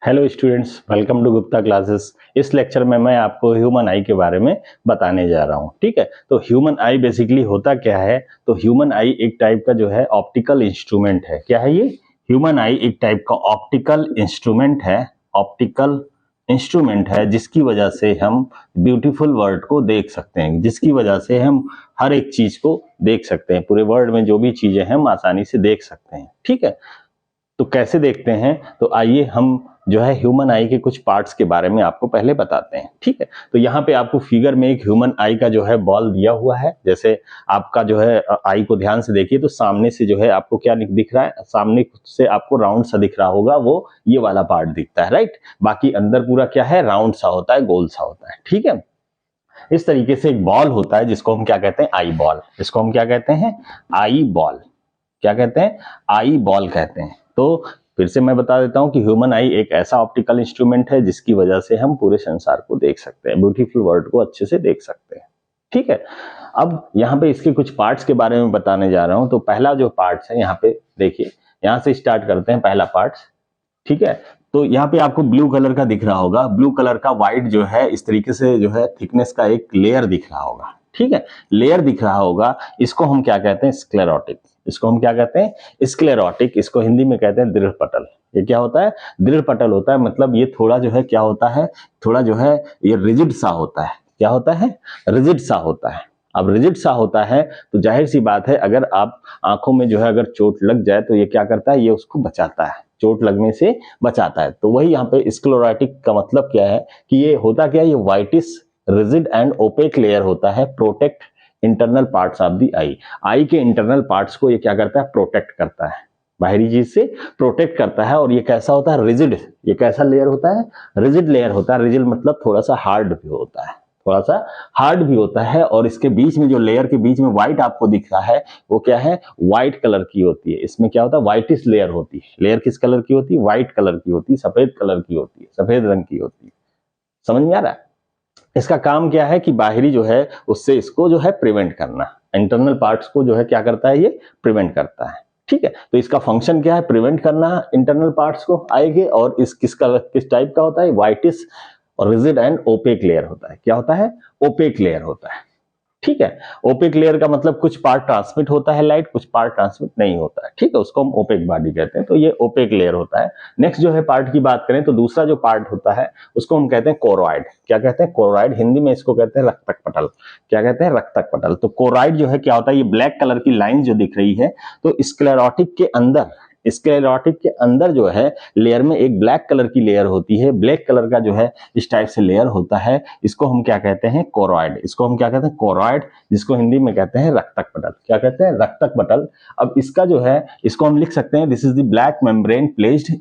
Hello students, welcome to Gupta classes. इस lecture में मैं आपको ह्यूमन आई के बारे में बताने जा रहा हूं। ठीक है, तो ह्यूमन आई बेसिकली होता क्या है? तो ह्यूमन आई एक टाइप का जो है ऑप्टिकल इंस्ट्रूमेंट है। क्या है ये? ह्यूमन आई एक टाइप का ऑप्टिकल इंस्ट्रूमेंट है। ऑप्टिकल इंस्ट्रूमेंट है जिसकी वजह से हम ब्यूटीफुल वर्ल्ड को देख सकते हैं, जिसकी वजह से हम हर एक चीज को देख सकते हैं। पूरे वर्ल्ड में जो भी चीजें हैं हम आसानी से देख सकते हैं। ठीक है, तो कैसे देखते हैं? तो आइए हम जो है ह्यूमन आई के कुछ पार्ट्स के बारे में आपको पहले बताते हैं। ठीक है, तो यहाँ पे आपको फिगर में एक ह्यूमन आई का जो है बॉल दिया हुआ है। जैसे आपका जो है आई को ध्यान से देखिए तो सामने से जो है आपको क्या दिख रहा है? सामने से आपको राउंड सा दिख रहा होगा, वो ये वाला पार्ट दिखता है, राइट। बाकी अंदर पूरा क्या है? राउंड सा होता है, गोल सा होता है। ठीक है, इस तरीके से एक बॉल होता है जिसको हम क्या कहते हैं? Eye ball. इसको हम क्या कहते हैं? Eye ball. क्या कहते हैं? आई बॉल कहते हैं। तो फिर से मैं बता देता हूं कि ह्यूमन आई एक ऐसा ऑप्टिकल इंस्ट्रूमेंट है जिसकी वजह से हम पूरे संसार को देख सकते हैं, ब्यूटीफुल वर्ल्ड को अच्छे से देख सकते हैं। ठीक है, अब यहाँ पे इसके कुछ पार्ट्स के बारे में बताने जा रहा हूं। तो पहला जो पार्ट है यहाँ पे देखिए, यहाँ से स्टार्ट करते हैं पहला पार्ट। ठीक है, तो यहाँ पे आपको ब्लू कलर का दिख रहा होगा, ब्लू कलर का व्हाइट जो है इस तरीके से जो है थिकनेस का एक लेयर दिख रहा होगा। ठीक है, लेयर दिख रहा होगा, इसको हम क्या कहते हैं? स्क्लेरोटिक। इसको हम क्या कहते हैं? स्क्लेरोटिक। इसको हिंदी में कहते हैं दृढ़ पटल। ये क्या होता है? दृढ़ पटल होता है। मतलब ये थोड़ा जो है क्या होता है? थोड़ा जो है ये रिजिड सा होता है। क्या होता है? रिजिड सा होता है। अब रिजिड सा होता है तो जाहिर सी बात है, अगर आप आंखों में जो है अगर चोट लग जाए तो ये क्या करता है? ये उसको बचाता है, चोट लगने से बचाता है। तो वही यहाँ पे स्क्लेरोटिक का मतलब क्या है कि ये होता क्या है? ये whitish rigid and opaque layer होता है, protect internal parts of the eye. Eye के इंटरनल पार्ट्स को ये क्या करता है? प्रोटेक्ट करता है, बाहरी चीज से प्रोटेक्ट करता है। और ये कैसा होता है? रिजिड। ये कैसा लेयर होता है? रिजिड लेयर होता है। रिजिड मतलब थोड़ा सा हार्ड भी होता है, थोड़ा सा हार्ड भी होता है। और इसके बीच में जो लेयर के बीच में व्हाइट आपको दिख रहा है वो क्या है? व्हाइट कलर की होती है। इसमें क्या होता है? व्हाइटिश लेयर होती है। लेयर किस कलर की होती है? व्हाइट कलर की होती है, सफेद कलर की होती है, सफेद रंग की होती है। समझ में आ रहा है? इसका काम क्या है कि बाहरी जो है उससे इसको जो है प्रिवेंट करना। इंटरनल पार्ट्स को जो है क्या करता है? ये प्रिवेंट करता है। ठीक है, तो इसका फंक्शन क्या है? प्रिवेंट करना इंटरनल पार्ट्स को आएंगे। और इस किस टाइप का होता है? व्हाइटिश और रिजिड एंड ओपेक लेयर होता है। क्या होता है? ओपेक लेयर होता है। ठीक है, ओपेक लेयर का मतलब कुछ पार्ट ट्रांसमिट होता है लाइट, कुछ पार्ट ट्रांसमिट नहीं होता है। ठीक है, उसको हम ओपेक बॉडी कहते हैं। तो ये ओपेक लेयर होता है। नेक्स्ट जो है पार्ट की बात करें तो दूसरा जो पार्ट होता है उसको हम कहते हैं कोरोइड। क्या कहते हैं? कोरोइड। हिंदी में इसको कहते हैं रक्तक पटल। क्या कहते हैं? रक्तक पटल। तो कोरोइड जो है क्या होता है? ये ब्लैक कलर की लाइन जो दिख रही है, तो स्क्लेरोटिक के अंदर, स्क्लेरोटिक के अंदर जो है लेयर में एक ब्लैक कलर की लेयर होती है। ब्लैक कलर का जो है इस टाइप से लेयर होता है, इसको हम क्या कहते हैं? कोरोइड। इसको हम क्या कहते हैं? कोरोइड, जिसको हिंदी में कहते हैं रक्तक पटल। क्या कहते हैं? रक्तक पटल। अब इसका जो है इसको हम लिख सकते हैं, this is the black membrane placed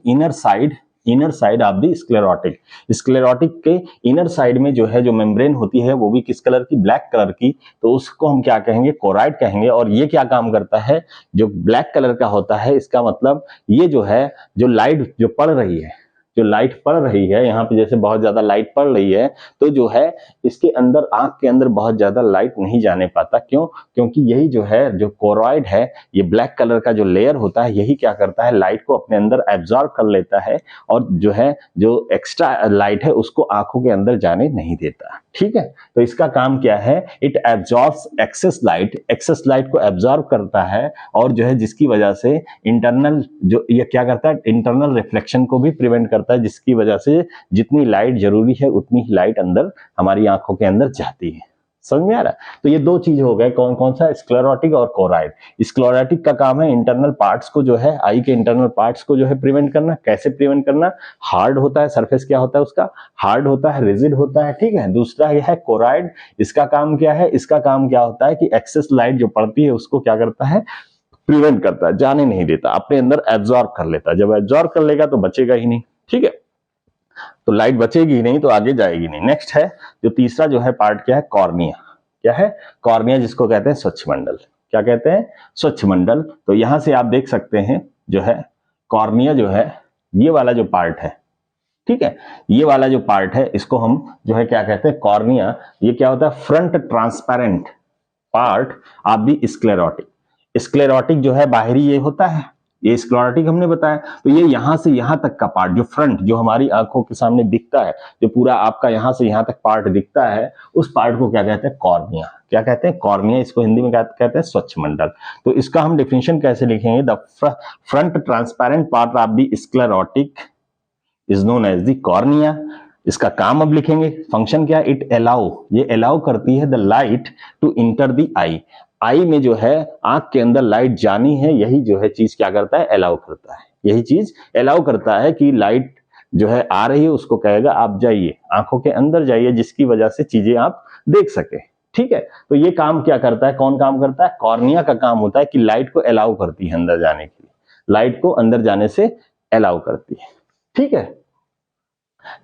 inner side of the sclerotic. Sclerotic के इनर साइड में जो है जो मेम्ब्रेन होती है वो भी किस कलर की? ब्लैक कलर की। तो उसको हम क्या कहेंगे? कोरोइड कहेंगे। और ये क्या काम करता है? जो ब्लैक कलर का होता है इसका मतलब ये जो है जो लाइट जो पड़ रही है, जो लाइट पड़ रही है यहाँ पे, जैसे बहुत ज्यादा लाइट पड़ रही है तो जो है इसके अंदर, आंख के अंदर बहुत ज्यादा लाइट नहीं जाने पाता। क्यों? क्योंकि यही जो है जो कोरोइड है, ये ब्लैक कलर का जो लेयर होता है, यही क्या करता है? लाइट को अपने अंदर एब्जॉर्ब कर लेता है और जो है जो एक्स्ट्रा लाइट है उसको आंखों के अंदर जाने नहीं देता। ठीक है, तो इसका काम क्या है? इट एब्जॉर्ब्स एक्सेस लाइट को एब्जॉर्ब करता है और जो है जिसकी वजह से इंटरनल जो ये क्या करता है? इंटरनल रिफ्लेक्शन को भी प्रिवेंट करता है, जिसकी वजह से जितनी लाइट जरूरी है उतनी ही लाइट अंदर हमारी आंखों के अंदर जाती है। समझ में आ रहा है? तो ये दो चीज हो गए, कौन कौन सा? स्क्लेरोटिक और कोरोइड। स्क्लेरोटिक का काम है इंटरनल पार्ट्स को जो है, आई के इंटरनल पार्ट्स को जो है प्रिवेंट करना। कैसे प्रिवेंट करना? हार्ड होता है, सरफेस क्या होता है उसका? हार्ड होता है, रिजिड होता है। ठीक है, दूसरा ये है कोरोइड। इसका काम क्या है? इसका काम क्या होता है कि एक्सेस लाइट जो पड़ती है उसको क्या करता है? प्रिवेंट करता है, जाने नहीं देता, अपने अंदर एब्जॉर्ब कर लेता है। जब एब्जॉर्ब कर लेगा तो बचेगा ही नहीं। ठीक है, तो लाइट बचेगी ही नहीं तो आगे जाएगी नहीं। नेक्स्ट है जो तीसरा जो है पार्ट, क्या है? कॉर्निया। क्या है? कॉर्निया, जिसको कहते हैं स्वच्छ मंडल। क्या कहते हैं? स्वच्छ मंडल। तो यहां से आप देख सकते हैं जो है कॉर्निया जो है ये वाला जो पार्ट है, ठीक है, ये वाला जो पार्ट है इसको हम जो है क्या कहते हैं? कॉर्निया। ये क्या होता है? Front transparent part of the sclerotic. Sclerotic जो है बाहरी ये होता है, ये स्क्लेरोटिक हमने बताया। तो ये यहां से यहां तक का पार्ट, जो फ्रंट, जो हमारी आंखों के सामने दिखता है, जो पूरा आपका यहां से यहां तक पार्ट दिखता है, उस पार्ट को क्या कहते हैं? कॉर्निया। क्या कहते हैं? कॉर्निया। इसको हिंदी में क्या कहते हैं? स्वच्छमंडल। तो इसका हम डिफिनेशन कैसे लिखेंगे? The front transparent part of the sclerotic is known as the cornea. इसका काम अब लिखेंगे, फंक्शन क्या? इट अलाउ, ये अलाउ करती है the light to enter the eye. Eye में जो है आंख के अंदर लाइट जानी है, यही जो है चीज क्या करता है? अलाउ करता है। यही चीज अलाउ करता है कि लाइट जो है आ रही है, उसको कहेगा आप जाइए, आंखों के अंदर जाइए, जिसकी वजह से चीजें आप देख सके। ठीक है, तो ये काम क्या करता है? कौन काम करता है? कॉर्निया का काम होता है कि लाइट को अलाउ करती है अंदर जाने के लिए, लाइट को अंदर जाने से अलाउ करती है। ठीक है,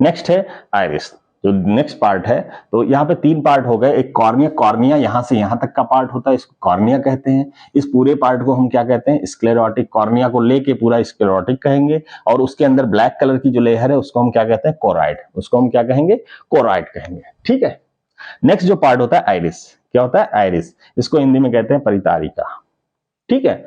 नेक्स्ट है आइरिस, जो नेक्स्ट पार्ट है। तो यहाँ पे 3 पार्ट हो गए। एक कॉर्निया, कॉर्निया यहां से यहां तक का पार्ट होता है, इसको कॉर्निया कहते हैं। इस पूरे पार्ट को हम क्या कहते हैं? स्क्लेरोटिक। कॉर्निया को लेके पूरा स्क्लेरोटिक कहेंगे। और उसके अंदर ब्लैक कलर की जो लेयर है उसको हम क्या कहते हैं? कोराइड। उसको हम क्या कहेंगे? कोराइड कहेंगे। ठीक है, नेक्स्ट जो पार्ट होता है आइरिस, क्या होता है? आइरिस, इसको हिंदी में कहते हैं परितारिका। ठीक है,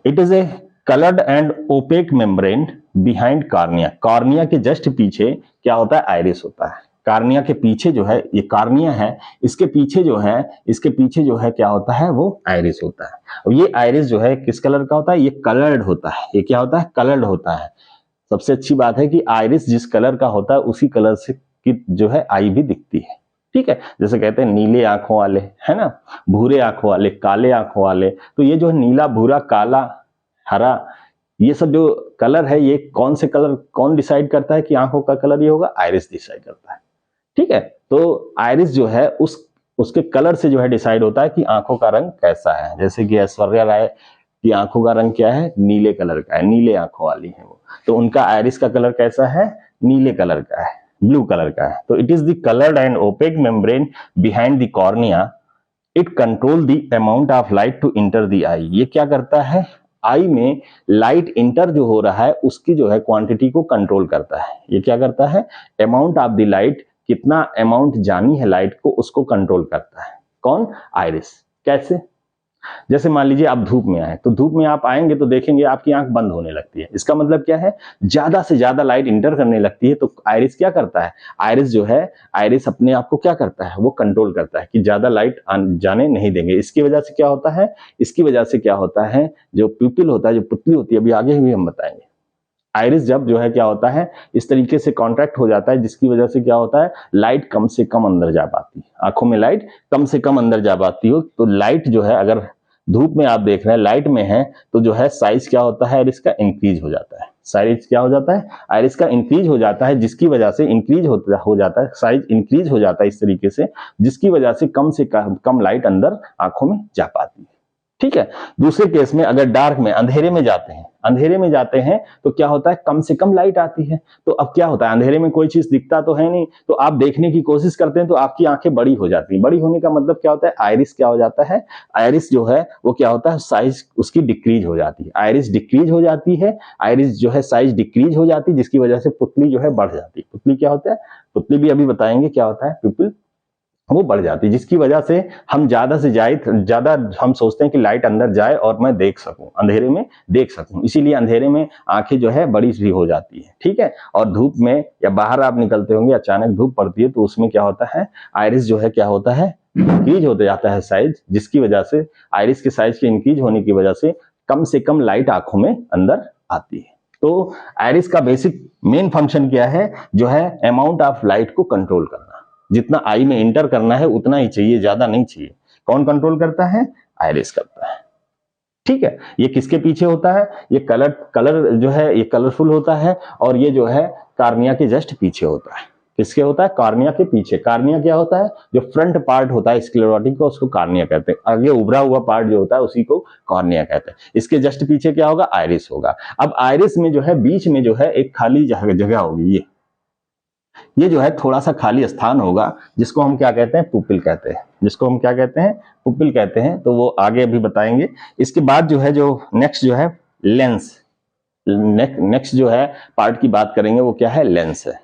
it is a coloured and opaque membrane behind cornea. Cornea के जस्ट पीछे क्या होता है? आइरिस होता है। कॉर्निया के पीछे जो है, ये कॉर्निया है, इसके पीछे जो है, इसके पीछे जो है क्या होता है? वो आइरिस होता है। और ये आइरिस जो है किस कलर का होता है? ये कलर्ड होता है। ये क्या होता है? कलर्ड होता है। सबसे अच्छी बात है कि आइरिस जिस कलर का होता है उसी कलर से की जो है आई भी दिखती है। ठीक है, जैसे कहते हैं नीले आंखों वाले, है ना, भूरे आंखों वाले, काले आंखों वाले। तो ये जो है नीला, भूरा, काला, हरा, ये सब जो कलर है, ये कौन से कलर कौन डिसाइड करता है कि आंखों का कलर ये होगा? आइरिस डिसाइड करता है। ठीक है, तो आइरिस जो है उसके कलर से जो है डिसाइड होता है कि आंखों का रंग कैसा है। जैसे कि ऐश्वर्या राय की आंखों का रंग क्या है? नीले कलर का है, नीले आंखों वाली है वो, तो उनका आइरिस का कलर कैसा है? नीले कलर का है, ब्लू कलर का है। तो it is the coloured and opaque membrane behind the cornea. It control the amount of light to enter the eye. ये क्या करता है? आई में लाइट इंटर जो हो रहा है उसकी जो है क्वांटिटी को कंट्रोल करता है। ये क्या करता है? अमाउंट ऑफ द लाइट, कितना अमाउंट जानी है लाइट को, उसको कंट्रोल करता है। कौन? आइरिस। कैसे? जैसे मान लीजिए आप धूप में आए, तो धूप में आप आएंगे तो देखेंगे आपकी आंख बंद होने लगती है। इसका मतलब क्या है? ज्यादा से ज्यादा लाइट इंटर करने लगती है। तो आइरिस क्या करता है? आइरिस जो है, आइरिस अपने आप को क्या करता है? वो कंट्रोल करता है कि ज्यादा लाइट जाने नहीं देंगे। इसकी वजह से क्या होता है? इसकी वजह से क्या होता है? जो प्यूपिल होता है, जो पुतली होती है, अभी आगे भी हम बताएंगे। आइरिस जब जो है क्या होता है? इस तरीके से कॉन्ट्रैक्ट हो जाता है, जिसकी वजह से क्या होता है? लाइट कम से कम अंदर जा पाती है। आंखों में लाइट कम से कम अंदर जा पाती हो। तो लाइट जो है, अगर धूप में आप देख रहे हैं, लाइट में है, तो जो है साइज क्या होता है? आइरिस का इंक्रीज हो जाता है। साइज क्या हो जाता है? आइरिस का इंक्रीज हो जाता है, जिसकी वजह से इंक्रीज हो जाता है, साइज इंक्रीज हो जाता है इस तरीके से, जिसकी वजह से कम लाइट अंदर आंखों में जा पाती है। ठीक है, दूसरे केस में अगर डार्क में, अंधेरे में जाते हैं तो क्या होता है? कम से कम लाइट आती है। तो अब क्या होता है? अंधेरे में कोई चीज दिखता तो है नहीं, तो आप देखने की कोशिश करते हैं तो आपकी आंखें बड़ी हो जाती हैं। बड़ी होने का मतलब क्या होता है? आइरिस क्या हो जाता है? आइरिस जो है वो क्या होता है? साइज उसकी डिक्रीज हो जाती है। आइरिस डिक्रीज हो जाती है, आइरिस जो है साइज डिक्रीज हो जाती है, जिसकी वजह से पुतली जो है बढ़ जाती है। पुतली क्या होता है? पुतली भी अभी बताएंगे क्या होता है, प्यूपिल, वो बढ़ जाती है, जिसकी वजह से हम ज्यादा से ज्यादा हम सोचते हैं कि लाइट अंदर जाए और मैं देख सकूं, अंधेरे में देख सकूं। इसीलिए अंधेरे में आंखें जो है बड़ी सी हो जाती है। ठीक है, और धूप में या बाहर आप निकलते होंगे, अचानक धूप पड़ती है, तो उसमें क्या होता है? आइरिस जो है क्या होता है? इंक्रीज होते जाता है साइज, जिसकी वजह से आइरिस के साइज के इंक्रीज होने की वजह से कम लाइट आंखों में अंदर आती है। तो आइरिस का बेसिक मेन फंक्शन क्या है? जो है अमाउंट ऑफ लाइट को कंट्रोल करना। जितना आई में इंटर करना है उतना ही चाहिए, ज्यादा नहीं चाहिए। कौन कंट्रोल करता है? आइरिस करता है। ठीक है, ये किसके पीछे होता है? ये कलर जो है ये कलरफुल होता है, और ये जो है कॉर्निया के जस्ट पीछे होता है। किसके होता है? कॉर्निया के पीछे। कॉर्निया क्या होता है? जो फ्रंट पार्ट होता है स्क्लेरोटिक का, उसको कॉर्निया कहते हैं। आगे उभरा हुआ पार्ट जो होता है उसी को कॉर्निया कहते हैं। इसके जस्ट पीछे क्या होगा? आइरिस होगा। अब आइरिस में जो है बीच में जो है एक खाली जगह होगी, ये जो है थोड़ा सा खाली स्थान होगा, जिसको हम क्या कहते हैं? पुपिल कहते हैं। जिसको हम क्या कहते हैं? पुपिल कहते हैं। तो वो आगे भी बताएंगे। इसके बाद जो है, जो नेक्स्ट जो है लेंस, नेक्स्ट जो है पार्ट की बात करेंगे, वो क्या है? लेंस है।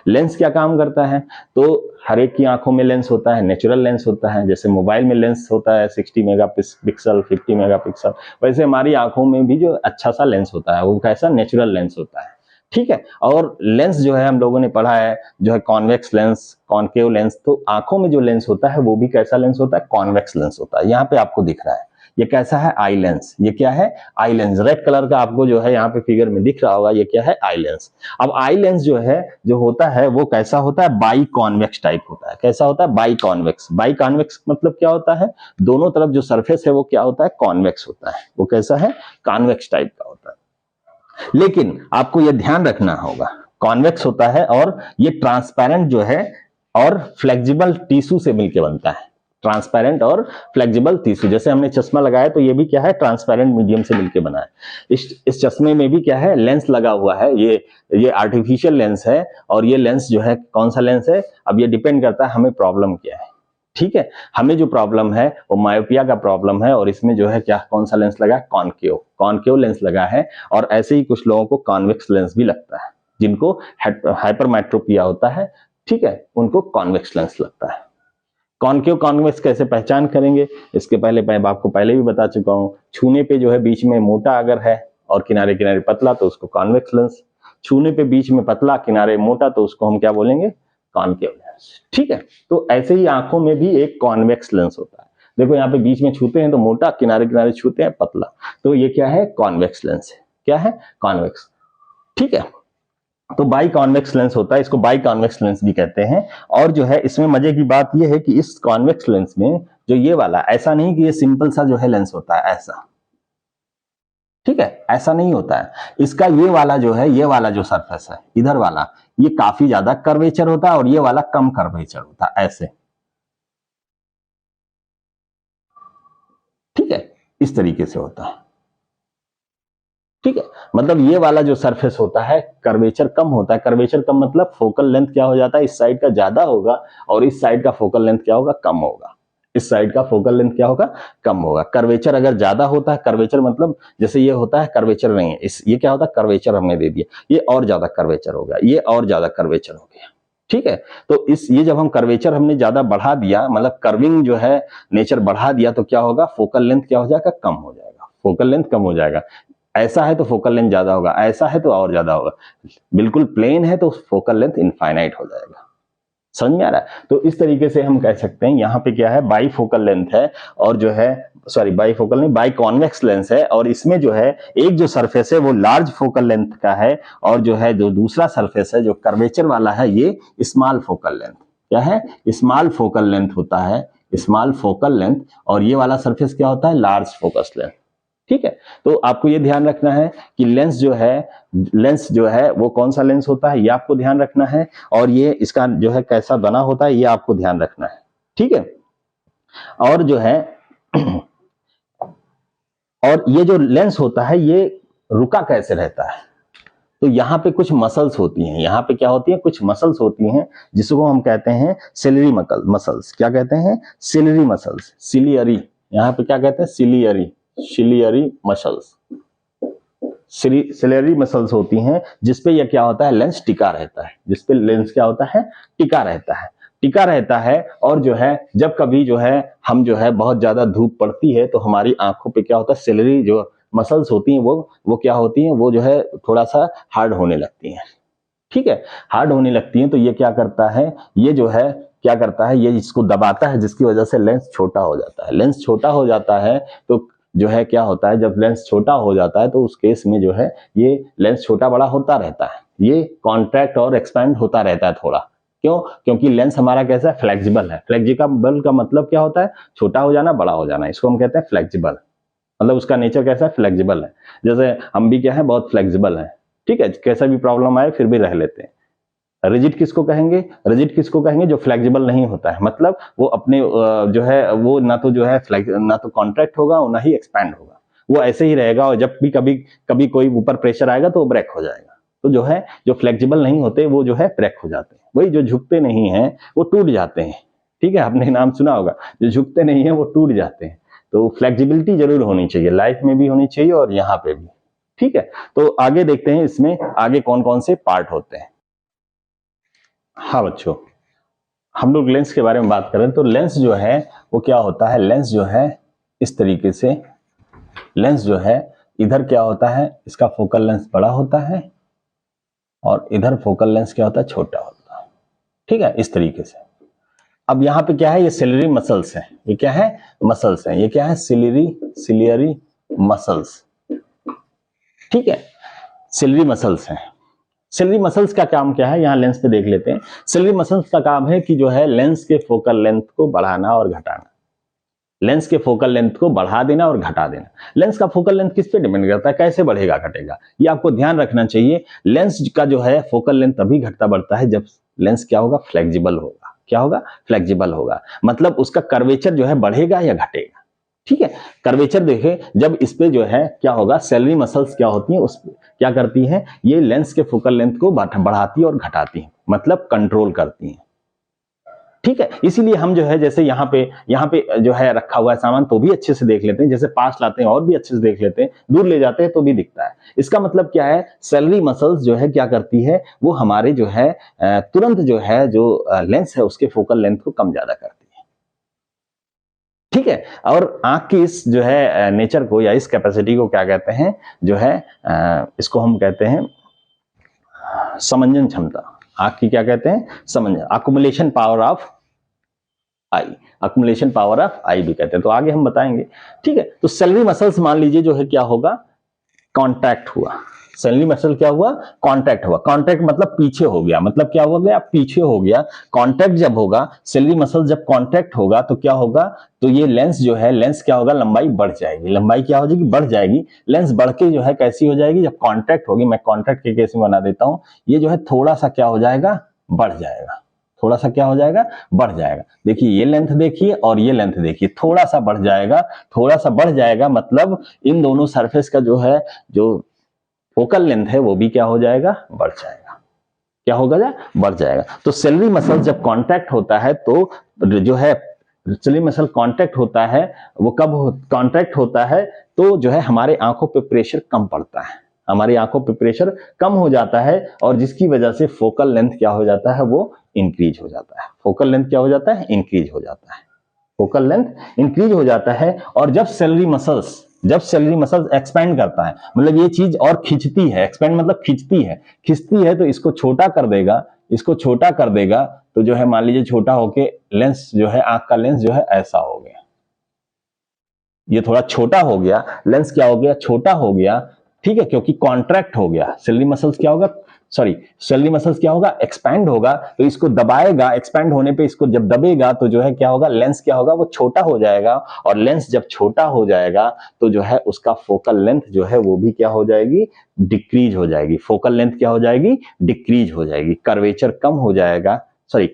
लेंस क्या काम करता है, तो हर एक की आंखों में लेंस होता है, नेचुरल लेंस होता है। जैसे मोबाइल में लेंस होता है 60 मेगापिक्सल 50 मेगापिक्सल, वैसे हमारी आंखों में भी जो अच्छा सा लेंस होता है वो कैसा नेचुरल लेंस होता है। ठीक है, और लेंस जो है हम लोगों ने पढ़ा है जो है कॉन्वेक्स लेंस, कॉनकेव लेंस। तो आंखों में जो लेंस होता है वो भी कैसा लेंस होता है, कॉन्वेक्स लेंस होता है। यहाँ पे आपको दिख रहा है ये कैसा है, आई लेंस। ये क्या है, आई लेंस। रेड कलर का आपको जो है यहाँ पे फिगर में दिख रहा होगा, ये क्या है, आई लेंस। अब आई लेंस जो है जो होता है वो कैसा होता है, बाई कॉन्वेक्स टाइप होता है। कैसा होता है, बाई कॉन्वेक्स। बाई कॉन्वेक्स मतलब क्या होता है, दोनों तरफ जो सरफेस है वो क्या होता है, कॉन्वेक्स होता है। वो कैसा है, कॉन्वेक्स टाइप का होता है। लेकिन आपको यह ध्यान रखना होगा, कॉन्वेक्स होता है और ये ट्रांसपेरेंट जो है और फ्लेक्सिबल टिश्यू से मिलकर बनता है। ट्रांसपेरेंट और फ्लेक्सिबल टिश्यू, जैसे हमने चश्मा लगाया तो ये भी क्या है, ट्रांसपेरेंट मीडियम से मिलकर बना है। इस चश्मे में भी क्या है, लेंस लगा हुआ है। ये आर्टिफिशियल लेंस है और ये लेंस जो है कौन सा लेंस है, अब ये डिपेंड करता है हमें प्रॉब्लम क्या है। ठीक है, हमें जो प्रॉब्लम है वो मायोपिया का प्रॉब्लम है और इसमें जो है क्या, कौन सा लेंस लगा है, कॉनकेव लेंस लगा है। और ऐसे ही कुछ लोगों को कॉन्वेक्स लेंस भी लगता है, जिनको हाइपरमेट्रोपिया होता है, ठीक है, उनको कॉन्वेक्स लेंस लगता है। कॉनकेव कॉन्वेक्स कैसे पहचान करेंगे, इसके पहले मैं आपको पहले भी बता चुका हूं। छूने पे जो है बीच में मोटा अगर है और किनारे किनारे पतला तो उसको कॉन्वेक्स लेंस, छूने पे बीच में पतला किनारे मोटा तो उसको हम क्या बोलेंगे, कॉनकेव लेंस। ठीक है, तो ऐसे ही आंखों में भी एक कॉन्वेक्स लेंस होता है। देखो यहाँ पे बीच में छूते हैं तो मोटा, किनारे किनारे छूते हैं पतला, तो ये क्या है, कॉन्वेक्स लेंस है। क्या है, कॉन्वेक्स। ठीक है, तो बाई कॉन्वेक्स लेंस होता है, इसको बाई कॉन्वेक्स लेंस भी कहते हैं। और जो है इसमें मजे की बात यह है कि इस कॉन्वेक्स लेंस में जो ये वाला, ऐसा नहीं कि ये सिंपल सा जो है लेंस होता है ऐसा, ठीक है, ऐसा नहीं होता है। इसका ये वाला जो है, ये वाला जो सरफेस है इधर वाला, ये काफी ज्यादा कर्वेचर होता है और ये वाला कम कर्वेचर होता है, ऐसे। ठीक है, इस तरीके से होता है। ठीक है, मतलब ये वाला जो सरफेस होता है कर्वेचर कम होता है। कर्वेचर कम मतलब फोकल लेंथ क्या हो जाता है, इस साइड का ज्यादा होगा और इस साइड का फोकल लेंथ क्या होगा, कम होगा। इस साइड का फोकल लेंथ क्या होगा, कम होगा। कर्वेचर अगर ज्यादा होता है, कर्वेचर मतलब जैसे ये होता है, कर्वेचर नहीं है, ये क्या होता है, कर्वेचर हमने दे दिया, ये और ज्यादा कर्वेचर हो गया, ये और ज्यादा कर्वेचर हो गया। ठीक है, तो ये जब हम कर्वेचर हमने ज्यादा बढ़ा दिया, मतलब कर्विंग जो है नेचर बढ़ा दिया, तो क्या होगा, फोकल लेंथ क्या हो जाएगा, कम हो जाएगा। फोकल लेंथ कम हो जाएगा। ऐसा है तो फोकल लेंथ ज्यादा होगा, ऐसा है तो और ज्यादा होगा। बिल्कुल प्लेन है तो फोकल लेंथ इनफाइनाइट हो जाएगा। समझ में आ रहा है? तो इस तरीके से हम कह सकते हैं यहाँ पे क्या है, बाई फोकल लेंथ है और जो है, सॉरी बाई फोकल नहीं, बाई कॉन्वेक्स लेंस है। और इसमें जो है एक जो सरफेस है वो लार्ज फोकल लेंथ का है और जो है जो दूसरा सरफेस है जो कर्वेचर वाला है ये स्मॉल फोकल लेंथ। क्या है, स्मॉल फोकल लेंथ होता है, स्मॉल फोकल लेंथ। और ये वाला सरफेस क्या होता है, लार्ज फोकस लेंथ। ठीक है, तो आपको ये ध्यान रखना है कि लेंस जो है वो कौन सा लेंस होता है, ये आपको ध्यान रखना है। और ये इसका जो है कैसा बना होता है, ये आपको ध्यान रखना है। ठीक है, और जो है और ये जो लेंस होता है ये रुका कैसे रहता है, तो यहाँ पे कुछ मसल्स होती हैं। यहाँ पे क्या होती है, कुछ मसल्स होती हैं जिसको हम कहते हैं सिलियरी मसल्स। क्या कहते हैं, सिलियरी मसल्स, सिलियरी। यहाँ पे क्या कहते हैं, सिलियरी मसल्स, सिलियरी मसल्स होती हैं जिसपे यह क्या होता है, लेंस टिका रहता है। जिसपे लेंस क्या होता है, टिका रहता है, टिका रहता है। और जो है जब कभी जो है हम जो है बहुत ज्यादा धूप पड़ती है तो हमारी आंखों पे क्या होता है, सिलियरी जो मसल्स होती हैं वो क्या होती हैं, वो जो है थोड़ा सा हार्ड होने लगती हैं। ठीक है, हार्ड होने लगती हैं तो ये क्या करता है, ये जो है क्या करता है, ये इसको दबाता है, जिसकी वजह से लेंस छोटा हो जाता है। लेंस छोटा हो जाता है तो जो है क्या होता है, जब लेंस छोटा हो जाता है तो उस केस में जो है ये लेंस छोटा बड़ा होता रहता है, ये कॉन्ट्रैक्ट और एक्सपैंड होता रहता है थोड़ा। क्यों, क्योंकि लेंस हमारा कैसा है, फ्लेक्सिबल है। फ्लेक्सिबल का मतलब क्या होता है, छोटा हो जाना, बड़ा हो जाना, इसको हम कहते हैं फ्लेक्सिबल। मतलब उसका नेचर कैसा है, फ्लेक्सिबल है। जैसे हम भी क्या है, बहुत फ्लेक्सिबल है। ठीक है, कैसा भी प्रॉब्लम आए फिर भी रह लेते हैं। रिजिड किसको कहेंगे, रिजिड किसको कहेंगे, जो फ्लेक्सिबल नहीं होता है। मतलब वो अपने जो है वो ना तो जो है ना तो कॉन्ट्रैक्ट होगा और ना ही एक्सपैंड होगा, वो ऐसे ही रहेगा। और जब भी कभी कोई ऊपर प्रेशर आएगा तो वो ब्रेक हो जाएगा। तो जो है जो फ्लेक्सिबल नहीं होते वो जो है ब्रेक हो जाते हैं। वही जो झुकते नहीं है वो टूट जाते हैं। ठीक है, आपने नाम सुना होगा, जो झुकते नहीं है वो टूट जाते हैं। तो फ्लेक्सिबिलिटी जरूर होनी चाहिए, लाइफ में भी होनी चाहिए और यहाँ पे भी। ठीक है, तो आगे देखते हैं इसमें आगे कौन कौन से पार्ट होते हैं। हाँ बच्चों, हम लोग लेंस के बारे में बात करें तो लेंस जो है वो क्या होता है, लेंस जो है इस तरीके से, लेंस जो है इधर क्या होता है, इसका फोकल लेंथ बड़ा होता है और इधर फोकल लेंथ क्या होता है, छोटा होता है। ठीक है, इस तरीके से। अब यहाँ पे क्या है, ये सिलियरी मसल्स है, ये क्या है, मसल्स है, ये क्या है, सिलियरी मसल्स। ठीक है, सिलियरी मसल्स हैं। सिलियरी मसल्स का काम क्या है, यहाँ लेंस पे देख लेते हैं। सिलियरी मसल्स का काम है कि जो है लेंस के फोकल लेंथ को बढ़ाना और घटाना, लेंस के फोकल लेंथ को बढ़ा देना और घटा देना। लेंस का फोकल लेंथ किस पे डिपेंड करता है, कैसे बढ़ेगा घटेगा, ये आपको ध्यान रखना चाहिए। लेंस का जो है फोकल लेंथ तभी घटता बढ़ता है जब लेंस क्या होगा, फ्लेक्सिबल होगा। क्या होगा, फ्लेक्सिबल होगा, मतलब उसका कर्वेचर जो है बढ़ेगा या घटेगा। ठीक है, कर्वेचर देखे जब इस पे जो है क्या होगा, सिलियरी मसल्स क्या होती हैं, उस क्या करती हैं, ये लेंस के फोकल लेंथ को बढ़ाती और घटाती हैं, मतलब कंट्रोल करती हैं। ठीक है, इसीलिए हम जो है जैसे यहाँ पे जो है रखा हुआ है सामान तो भी अच्छे से देख लेते हैं, जैसे पास लाते हैं और भी अच्छे से देख लेते हैं, दूर ले जाते हैं तो भी दिखता है। इसका मतलब क्या है, सिलियरी मसल्स जो है क्या करती है, वो हमारे जो है तुरंत जो है जो लेंस है उसके फोकल लेंथ को कम ज्यादा करती है। ठीक है, और आंख की इस जो है नेचर को या इस कैपेसिटी को क्या कहते हैं, जो है इसको हम कहते हैं समंजन क्षमता। आंख की क्या कहते हैं, समंजन, accumulation power of eye, accumulation power of eye भी कहते हैं, तो आगे हम बताएंगे। ठीक है, तो सिलियरी मसल्स मान लीजिए जो है क्या होगा, कांटेक्ट हुआ, सिलियरी मसल क्या हुआ, कांटेक्ट हुआ। कांटेक्ट मतलब पीछे हो गया, मतलब क्या हो गया, पीछे हो गया। कांटेक्ट जब होगा, सिलियरी मसल जब कांटेक्ट होगा तो क्या होगा, तो ये लेंस जो है, लेंस क्या होगा, लंबाई बढ़ जाएगी, लंबाई क्या हो जाएगी, बढ़ जाएगी। लेंस बढ़ के जो है कैसी हो जाएगी, जब कांटेक्ट होगी, मैं कांटेक्ट के केस में बना देता हूं, ये जो है थोड़ा सा क्या हो जाएगा, बढ़ जाएगा, थोड़ा सा क्या हो जाएगा, बढ़ जाएगा। देखिए ये लेंथ देखिए और ये लेंथ देखिए, थोड़ा सा बढ़ जाएगा, थोड़ा सा बढ़ जाएगा, मतलब इन दोनों सरफेस का जो है जो फोकल लेंथ है वो भी क्या हो जाएगा, बढ़ जाएगा। क्या होगा, बढ़ जाएगा। तो सिलियरी मसल जब कांटेक्ट होता है तो जो है सिलियरी मसल कांटेक्ट होता है, वो कब कांटेक्ट होता है, तो जो है हमारे आंखों पे प्रेशर कम पड़ता है, हमारी आंखों पे प्रेशर कम हो जाता है और जिसकी वजह से फोकल लेंथ क्या हो जाता है, वो इंक्रीज हो जाता है। फोकल लेंथ क्या हो जाता है, इंक्रीज हो जाता है, फोकल लेंथ इंक्रीज हो जाता है। और जब सिलियरी मसल्स एक्सपेंड करता है, मतलब ये चीज और खिंचती है, एक्सपेंड मतलब खिंचती है तो इसको छोटा कर देगा, इसको छोटा कर देगा, तो जो है मान लीजिए छोटा होके लेंस जो है, आंख का लेंस जो है ऐसा हो गया, ये थोड़ा छोटा हो गया, लेंस क्या हो गया, छोटा हो गया। ठीक है, क्योंकि कॉन्ट्रैक्ट हो गया, सिलियरी मसल्स क्या होगा, सिलियरी मसल्स क्या होगा, एक्सपैंड होगा, तो इसको दबाएगा, एक्सपैंड होने पे इसको जब दबेगा तो जो है क्या होगा, लेंस क्या होगा, वो छोटा हो जाएगा, और लेंस जब छोटा हो जाएगा तो जो है उसका फोकल लेंथ जो है वो भी क्या हो जाएगी, डिक्रीज हो जाएगी। फोकल लेंथ क्या हो जाएगी, डिक्रीज हो जाएगी, कर्वेचर कम हो जाएगा,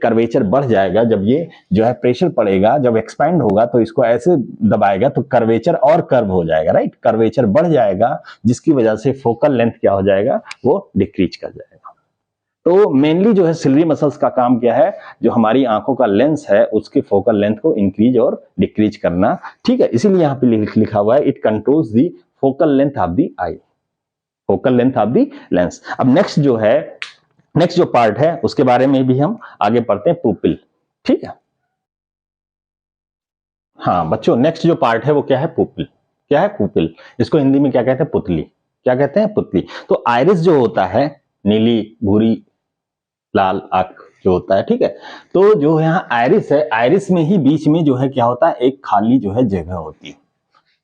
कर्वेचर बढ़ जाएगा। जब ये जो है प्रेशर पड़ेगा, जब एक्सपैंड होगा तो इसको ऐसे दबाएगा तो कर्वेचर और कर्व हो जाएगा, राइट, कर्वेचर बढ़ जाएगा, जिसकी वजह से फोकल लेंथ क्या हो जाएगा, वो डिक्रीज कर जाएगा। तो मेनली जो है सिलियरी मसल्स का काम क्या है, जो हमारी आंखों का लेंस है उसके फोकल लेंथ को इंक्रीज और डिक्रीज करना। ठीक है, इसीलिए यहाँ पे लिखा हुआ है, it controls the focal length of the I, focal length of the lens. अब नेक्स्ट जो पार्ट है उसके बारे में भी हम आगे पढ़ते हैं, पुपिल। ठीक है, हाँ बच्चों, नेक्स्ट जो पार्ट है वो क्या है, पुपिल। क्या है, पुपिल, इसको हिंदी में क्या कहते हैं, पुतली। क्या कहते हैं, पुतली। तो आइरिस जो होता है, नीली भूरी लाल आंख जो होता है, ठीक है, तो जो यहाँ आइरिस है, आइरिस में ही बीच में जो है क्या होता है, एक खाली जो है जगह होती है,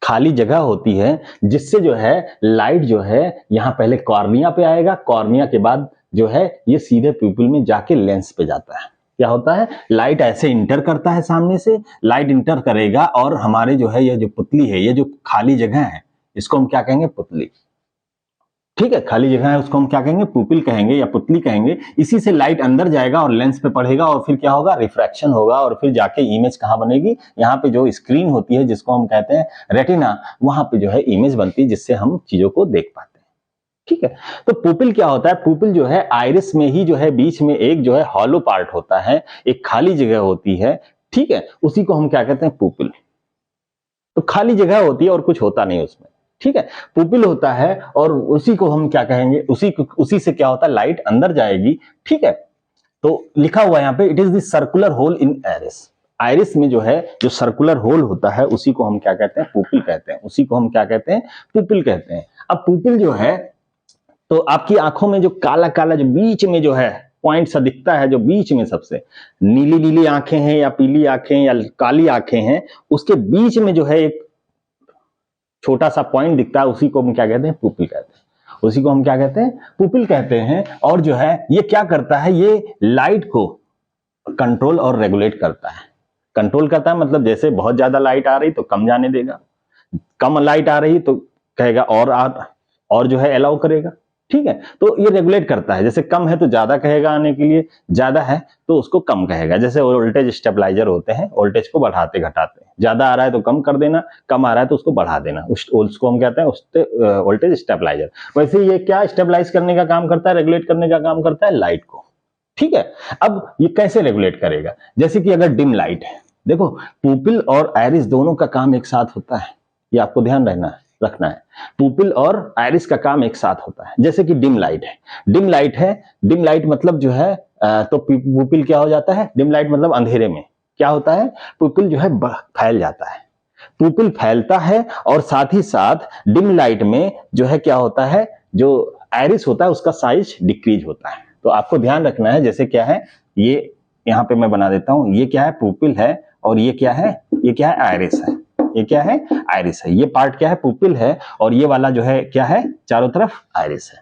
खाली जगह होती है, जिससे जो है लाइट जो है यहाँ पहले कॉर्निया पे आएगा, कॉर्निया के बाद जो है ये सीधे प्यूपिल में जाके लेंस पे जाता है। क्या होता है, लाइट ऐसे इंटर करता है, सामने से लाइट इंटर करेगा और हमारे जो है ये जो पुतली है, ये जो खाली जगह है, इसको हम क्या कहेंगे, पुतली। ठीक है, खाली जगह है उसको हम क्या कहेंगे, पुपिल कहेंगे या पुतली कहेंगे। इसी से लाइट अंदर जाएगा और लेंस पे पड़ेगा और फिर क्या होगा, रिफ्रैक्शन होगा और फिर जाके इमेज कहाँ बनेगी, यहाँ पे जो स्क्रीन होती है जिसको हम कहते हैं रेटिना, वहां पे जो है इमेज बनती है जिससे हम चीजों को देख पाते हैं। ठीक है, तो पुपिल क्या होता है, पुपिल जो है आइरिस में ही जो है बीच में एक जो है हॉलो पार्ट होता है, एक खाली जगह होती है। ठीक है, उसी को हम क्या कहते हैं, पुपिल। तो खाली जगह होती है और कुछ होता नहीं उसमें। ठीक है, पुपिल होता है और उसी को हम क्या कहेंगे, उसी से क्या होता है, लाइट अंदर जाएगी। ठीक है, तो लिखा हुआ है यहाँ पे, it is the circular hole in iris. Iris में जो है जो सर्कुलर होल होता है उसी को हम क्या कहते हैं, पुपिल कहते हैं। उसी को हम क्या कहते हैं, पुपिल कहते हैं। अब पुपिल जो है, तो आपकी आंखों में जो काला काला जो बीच में जो है पॉइंट सा दिखता है, जो बीच में सबसे नीली नीली आंखें हैं या पीली आंखें या काली आंखें हैं, उसके बीच में जो है एक छोटा सा पॉइंट दिखता है, उसी को हम क्या कहते हैं, पुपिल कहते हैं। उसी को हम क्या कहते हैं, पुपिल कहते हैं। और जो है ये क्या करता है, ये लाइट को कंट्रोल और रेगुलेट करता है। कंट्रोल करता है मतलब जैसे बहुत ज्यादा लाइट आ रही तो कम जाने देगा, कम लाइट आ रही तो कहेगा और जो है अलाउ करेगा। ठीक है, तो ये रेगुलेट करता है। जैसे कम है तो ज्यादा कहेगा आने के लिए, ज्यादा है तो उसको कम कहेगा। जैसे वोल्टेज स्टेबलाइजर होते हैं, वोल्टेज को बढ़ाते घटाते हैं, ज्यादा आ रहा है तो कम कर देना, कम आ रहा है तो उसको बढ़ा देना, उसको हम कहते हैं वोल्टेज स्टेबलाइजर। वैसे ये क्या स्टेबलाइज करने का काम करता है, रेगुलेट करने का काम करता है लाइट को। ठीक है, अब ये कैसे रेगुलेट करेगा, जैसे कि अगर डिम लाइट है, देखो पुपिल और आइरिस दोनों का काम एक साथ होता है, ये आपको ध्यान रखना है। पुपिल और आइरिस का काम एक साथ होता है। जैसे कि डिम लाइट है, डिम लाइट मतलब जो है तो पुपिल क्या हो जाता है, डिम लाइट मतलब अंधेरे में क्या होता है, पुपिल जो है फैल जाता है। पुपिल फैलता है और साथ ही साथ डिम लाइट में जो है क्या होता है, जो आइरिस होता है उसका साइज डिक्रीज होता है। तो आपको ध्यान रखना है, जैसे क्या है, ये यहाँ पे मैं बना देता हूं, ये क्या है, पुपिल है, और ये क्या है, आइरिस है। ये क्या है, आइरिस है। ये पार्ट क्या है, पुपिल है, और ये वाला जो है क्या है, चारों तरफ आइरिस है।